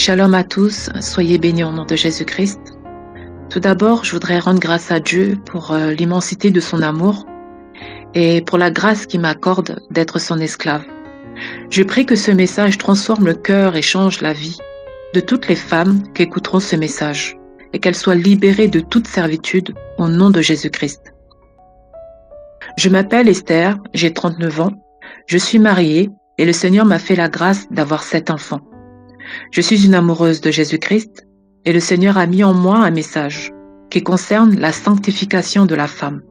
Shalom à tous, soyez bénis au nom de Jésus-Christ. Tout d'abord, je voudrais rendre grâce à Dieu pour l'immensité de son amour et pour la grâce qu'il m'accorde d'être son esclave. Je prie que ce message transforme le cœur et change la vie de toutes les femmes qui écouteront ce message et qu'elles soient libérées de toute servitude au nom de Jésus-Christ. Je m'appelle Esther, j'ai 39 ans, je suis mariée et le Seigneur m'a fait la grâce d'avoir 7 enfants. Je suis une amoureuse de Jésus-Christ et le Seigneur a mis en moi un message qui concerne la sanctification de la femme.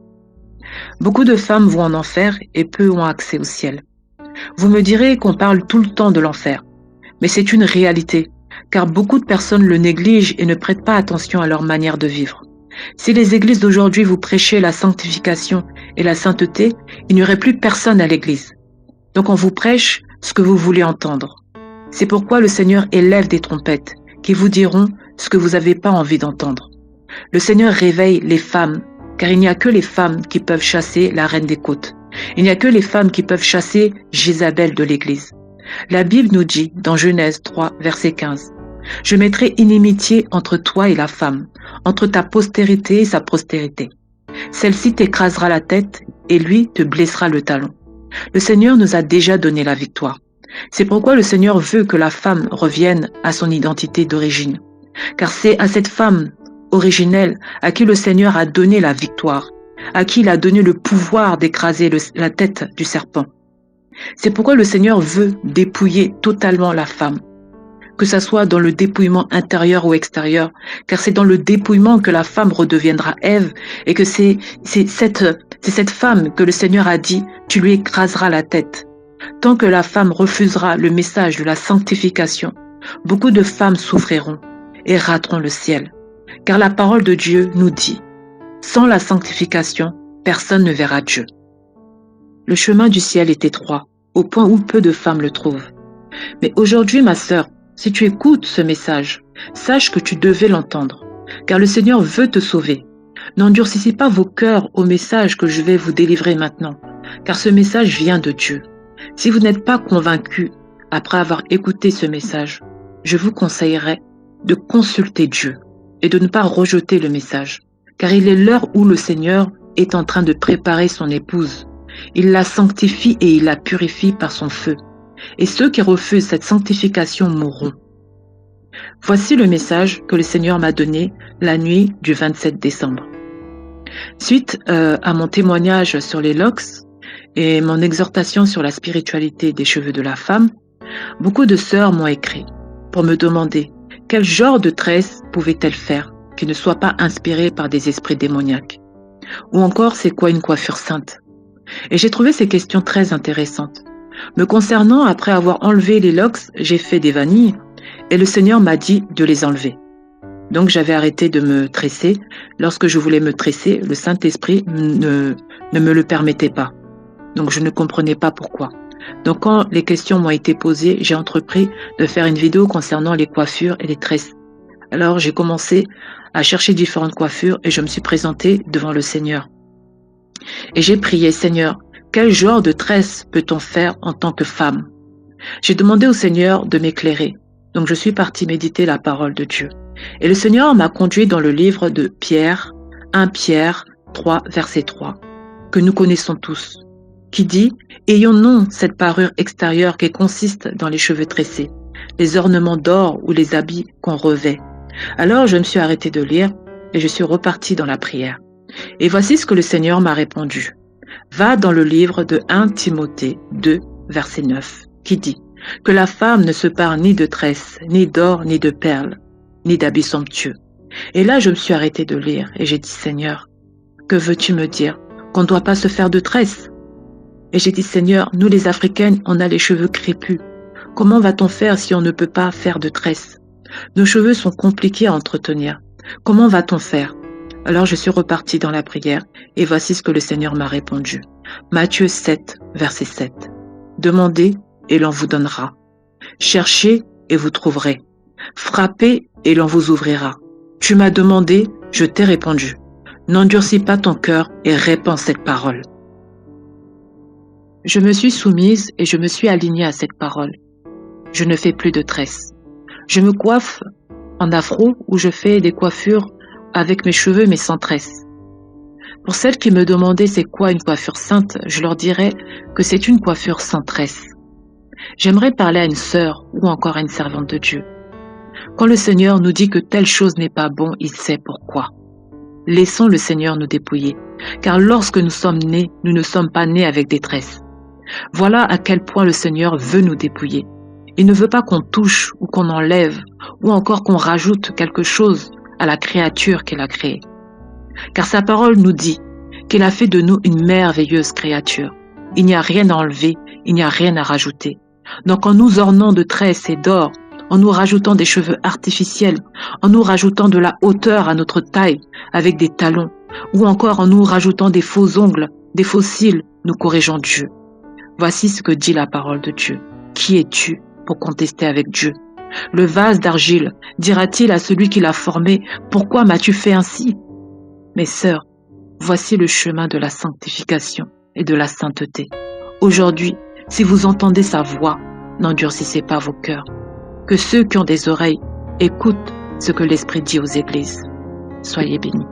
Beaucoup de femmes vont en enfer et peu ont accès au ciel. Vous me direz qu'on parle tout le temps de l'enfer, mais c'est une réalité, car beaucoup de personnes le négligent et ne prêtent pas attention à leur manière de vivre. Si les églises d'aujourd'hui vous prêchaient la sanctification et la sainteté, il n'y aurait plus personne à l'église. Donc on vous prêche ce que vous voulez entendre. C'est pourquoi le Seigneur élève des trompettes qui vous diront ce que vous n'avez pas envie d'entendre. Le Seigneur réveille les femmes, car il n'y a que les femmes qui peuvent chasser la reine des côtes. Il n'y a que les femmes qui peuvent chasser Jézabel de l'Église. La Bible nous dit, dans Genèse 3, verset 15, « Je mettrai inimitié entre toi et la femme, entre ta postérité et sa postérité. Celle-ci t'écrasera la tête et lui te blessera le talon. » Le Seigneur nous a déjà donné la victoire. C'est pourquoi le Seigneur veut que la femme revienne à son identité d'origine. Car c'est à cette femme originelle à qui le Seigneur a donné la victoire, à qui il a donné le pouvoir d'écraser la tête du serpent. C'est pourquoi le Seigneur veut dépouiller totalement la femme, que ce soit dans le dépouillement intérieur ou extérieur, car c'est dans le dépouillement que la femme redeviendra Ève et que c'est cette femme que le Seigneur a dit « tu lui écraseras la tête ». Tant que la femme refusera le message de la sanctification, beaucoup de femmes souffriront et rateront le ciel. Car la parole de Dieu nous dit, sans la sanctification, personne ne verra Dieu. Le chemin du ciel est étroit, au point où peu de femmes le trouvent. Mais aujourd'hui, ma sœur, si tu écoutes ce message, sache que tu devais l'entendre, car le Seigneur veut te sauver. N'endurcissez pas vos cœurs au message que je vais vous délivrer maintenant, car ce message vient de Dieu. Si vous n'êtes pas convaincu après avoir écouté ce message, je vous conseillerais de consulter Dieu et de ne pas rejeter le message, car il est l'heure où le Seigneur est en train de préparer son épouse. Il la sanctifie et il la purifie par son feu. Et ceux qui refusent cette sanctification mourront. Voici le message que le Seigneur m'a donné la nuit du 27 décembre. Suite à mon témoignage sur les locks, et mon exhortation sur la spiritualité des cheveux de la femme, beaucoup de sœurs m'ont écrit pour me demander quel genre de tresse pouvait-elle faire qui ne soit pas inspirée par des esprits démoniaques, ou encore c'est quoi une coiffure sainte. Et j'ai trouvé ces questions très intéressantes. Me concernant, après avoir enlevé les locks, j'ai fait des vanilles et le Seigneur m'a dit de les enlever. Donc j'avais arrêté de me tresser. Lorsque je voulais me tresser, le Saint-Esprit ne me le permettait pas. Donc je ne comprenais pas pourquoi. Donc quand les questions m'ont été posées, j'ai entrepris de faire une vidéo concernant les coiffures et les tresses. Alors j'ai commencé à chercher différentes coiffures et je me suis présentée devant le Seigneur. Et j'ai prié, Seigneur, quel genre de tresse peut-on faire en tant que femme? J'ai demandé au Seigneur de m'éclairer. Donc je suis partie méditer la parole de Dieu. Et le Seigneur m'a conduit dans le livre de Pierre, 1 Pierre 3, verset 3, que nous connaissons tous, qui dit « Ayons non cette parure extérieure qui consiste dans les cheveux tressés, les ornements d'or ou les habits qu'on revêt. » Alors je me suis arrêtée de lire et je suis repartie dans la prière. Et voici ce que le Seigneur m'a répondu. Va dans le livre de 1 Timothée 2, verset 9, qui dit « Que la femme ne se pare ni de tresses, ni d'or, ni de perles, ni d'habits somptueux. » Et là je me suis arrêtée de lire et j'ai dit « Seigneur, que veux-tu me dire? Qu'on ne doit pas se faire de tresses? » Et j'ai dit, Seigneur, nous les Africaines, on a les cheveux crépus. Comment va-t-on faire si on ne peut pas faire de tresses? Nos cheveux sont compliqués à entretenir. Comment va-t-on faire? Alors je suis repartie dans la prière et voici ce que le Seigneur m'a répondu. Matthieu 7, verset 7. Demandez et l'on vous donnera. Cherchez et vous trouverez. Frappez et l'on vous ouvrira. Tu m'as demandé, je t'ai répondu. N'endurcis pas ton cœur et répands cette parole. Je me suis soumise et je me suis alignée à cette parole. Je ne fais plus de tresses. Je me coiffe en afro ou je fais des coiffures avec mes cheveux mais sans tresse. Pour celles qui me demandaient c'est quoi une coiffure sainte, je leur dirais que c'est une coiffure sans tresse. J'aimerais parler à une sœur ou encore à une servante de Dieu. Quand le Seigneur nous dit que telle chose n'est pas bon, il sait pourquoi. Laissons le Seigneur nous dépouiller, car lorsque nous sommes nés, nous ne sommes pas nés avec des tresses. Voilà à quel point le Seigneur veut nous dépouiller. Il ne veut pas qu'on touche ou qu'on enlève ou encore qu'on rajoute quelque chose à la créature qu'il a créée. Car sa parole nous dit qu'il a fait de nous une merveilleuse créature. Il n'y a rien à enlever, il n'y a rien à rajouter. Donc en nous ornant de tresses et d'or, en nous rajoutant des cheveux artificiels, en nous rajoutant de la hauteur à notre taille avec des talons, ou encore en nous rajoutant des faux ongles, des faux cils, nous corrigeons Dieu. Voici ce que dit la parole de Dieu. Qui es-tu pour contester avec Dieu? Le vase d'argile dira-t-il à celui qui l'a formé, pourquoi m'as-tu fait ainsi? Mes sœurs, voici le chemin de la sanctification et de la sainteté. Aujourd'hui, si vous entendez sa voix, n'endurcissez pas vos cœurs. Que ceux qui ont des oreilles écoutent ce que l'Esprit dit aux églises. Soyez bénis.